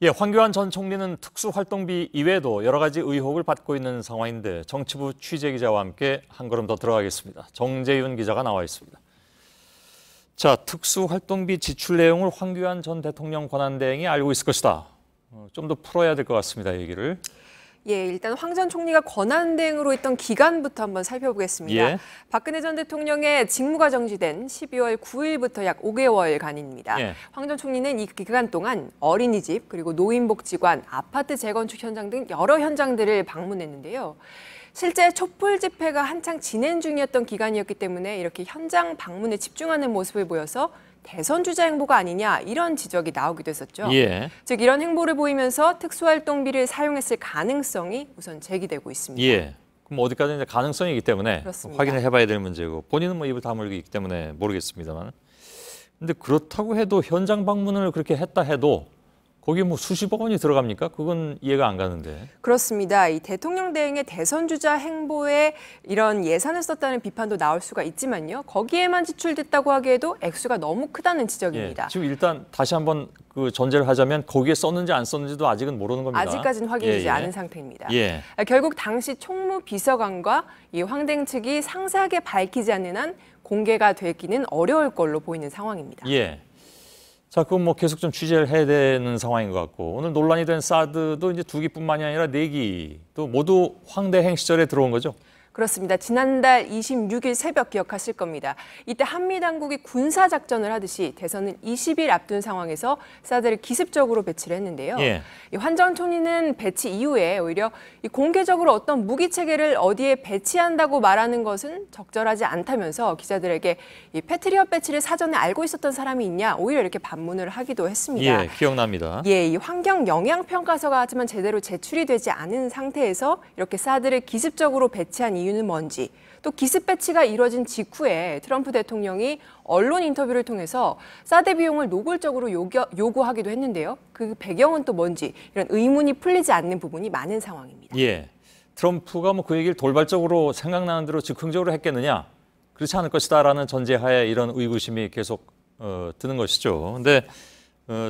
예, 황교안 전 총리는 특수활동비 이외에도 여러 가지 의혹을 받고 있는 상황인데 정치부 취재기자와 함께 한 걸음 더 들어가겠습니다. 정재윤 기자가 나와 있습니다. 자, 특수활동비 지출 내용을 황교안 전 대통령 권한대행이 알고 있을 것이다. 좀 더 풀어야 될 것 같습니다, 얘기를. 예, 일단 황 전 총리가 권한대행으로 있던 기간부터 한번 살펴보겠습니다. 예. 박근혜 전 대통령의 직무가 정지된 12월 9일부터 약 5개월간입니다. 예. 황 전 총리는 이 기간 동안 어린이집, 그리고 노인복지관, 아파트 재건축 현장 등 여러 현장들을 방문했는데요. 실제 촛불 집회가 한창 진행 중이었던 기간이었기 때문에 이렇게 현장 방문에 집중하는 모습을 보여서 대선 주자 행보가 아니냐 이런 지적이 나오기도 했었죠. 예. 즉 이런 행보를 보이면서 특수활동비를 사용했을 가능성이 우선 제기되고 있습니다. 예. 그럼 어디까지 이제 가능성이기 때문에 그렇습니다. 확인을 해봐야 될 문제고 본인은 뭐 입을 다물고 있기 때문에 모르겠습니다만. 근데 그렇다고 해도 현장 방문을 그렇게 했다 해도 거기 뭐 수십억 원이 들어갑니까? 그건 이해가 안 가는데. 그렇습니다. 이 대통령 대행의 대선 주자 행보에 이런 예산을 썼다는 비판도 나올 수가 있지만요. 거기에만 지출됐다고 하기에도 액수가 너무 크다는 지적입니다. 예, 지금 일단 다시 한번 그 전제를 하자면 거기에 썼는지 안 썼는지도 아직은 모르는 겁니다. 아직까지는 확인되지 않은 상태입니다. 예. 결국 당시 총무비서관과 이 황대행 측이 상세하게 밝히지 않는 한 공개가 되기는 어려울 걸로 보이는 상황입니다. 예. 자, 그럼 뭐 계속 좀 취재를 해야 되는 상황인 것 같고 오늘 논란이 된 사드도 이제 2기뿐만이 아니라 4기도 모두 황대행 시절에 들어온 거죠? 그렇습니다. 지난달 26일 새벽 기억하실 겁니다. 이때 한미 당국이 군사 작전을 하듯이 대선을 20일 앞둔 상황에서 사드를 기습적으로 배치를 했는데요. 예. 황 전 총리는 배치 이후에 오히려 공개적으로 어떤 무기 체계를 어디에 배치한다고 말하는 것은 적절하지 않다면서 기자들에게 이 패트리엇 배치를 사전에 알고 있었던 사람이 있냐 오히려 이렇게 반문을 하기도 했습니다. 예, 기억납니다. 예, 이 환경 영향 평가서가 하지만 제대로 제출이 되지 않은 상태에서 이렇게 사드를 기습적으로 배치한 이유는 뭔지, 또 기습 배치가 이뤄진 직후에 트럼프 대통령이 언론 인터뷰를 통해서 사드 비용을 노골적으로 요구하기도 했는데요. 그 배경은 또 뭔지 이런 의문이 풀리지 않는 부분이 많은 상황입니다. 예, 트럼프가 뭐 그 얘기를 돌발적으로 생각나는 대로 즉흥적으로 했겠느냐? 그렇지 않을 것이다라는 전제하에 이런 의구심이 계속 드는 것이죠. 근데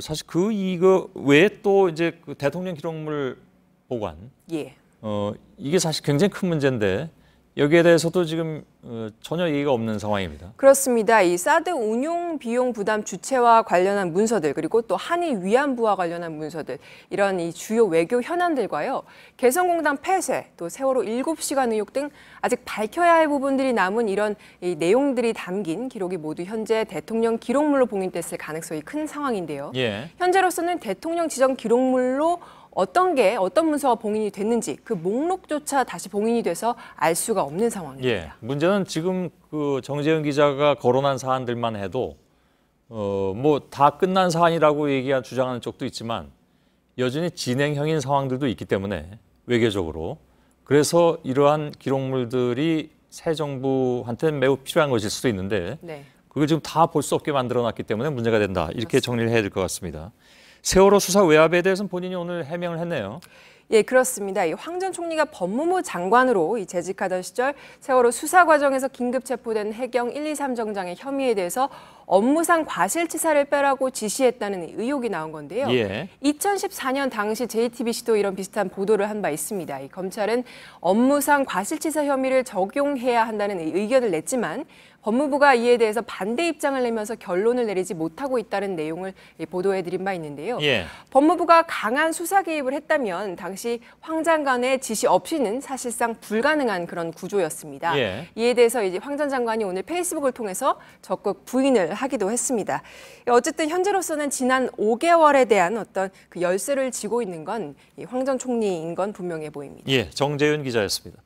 사실 이거 외에 또 이제 그 대통령 기록물 보관, 예. 이게 사실 굉장히 큰 문제인데. 여기에 대해서도 지금 전혀 얘기가 없는 상황입니다. 그렇습니다. 이 사드 운용 비용 부담 주체와 관련한 문서들 그리고 또 한일 위안부와 관련한 문서들 이런 이 주요 외교 현안들과요. 개성공단 폐쇄 또 세월호 7시간 의혹 등 아직 밝혀야 할 부분들이 남은 이런 이 내용들이 담긴 기록이 모두 현재 대통령 기록물로 봉인됐을 가능성이 큰 상황인데요. 예. 현재로서는 대통령 지정 기록물로 어떤 문서가 봉인이 됐는지 그 목록조차 다시 봉인이 돼서 알 수가 없는 상황입니다. 예, 문제는 지금 그 정재윤 기자가 거론한 사안들만 해도 뭐 다 끝난 사안이라고 주장하는 쪽도 있지만 여전히 진행형인 상황들도 있기 때문에 외교적으로 그래서 이러한 기록물들이 새 정부한테는 매우 필요한 것일 수도 있는데 네. 그걸 지금 다 볼 수 없게 만들어놨기 때문에 문제가 된다. 이렇게 정리를 해야 될 것 같습니다. 세월호 수사 외압에 대해서는 본인이 오늘 해명을 했네요. 예, 그렇습니다. 이 황 전 총리가 법무부 장관으로 재직하던 시절 세월호 수사 과정에서 긴급 체포된 해경 1, 2, 3정장의 혐의에 대해서 업무상 과실치사를 빼라고 지시했다는 의혹이 나온 건데요. 예. 2014년 당시 JTBC도 이런 비슷한 보도를 한 바 있습니다. 이 검찰은 업무상 과실치사 혐의를 적용해야 한다는 의견을 냈지만 법무부가 이에 대해서 반대 입장을 내면서 결론을 내리지 못하고 있다는 내용을 보도해드린 바 있는데요. 예. 법무부가 강한 수사 개입을 했다면 당시 황 장관의 지시 없이는 사실상 불가능한 그런 구조였습니다. 예. 이에 대해서 이제 황 전 장관이 오늘 페이스북을 통해서 적극 부인을 하기도 했습니다. 어쨌든 현재로서는 지난 5개월에 대한 어떤 그 열쇠를 쥐고 있는 건 황 전 총리인 건 분명해 보입니다. 예, 정재윤 기자였습니다.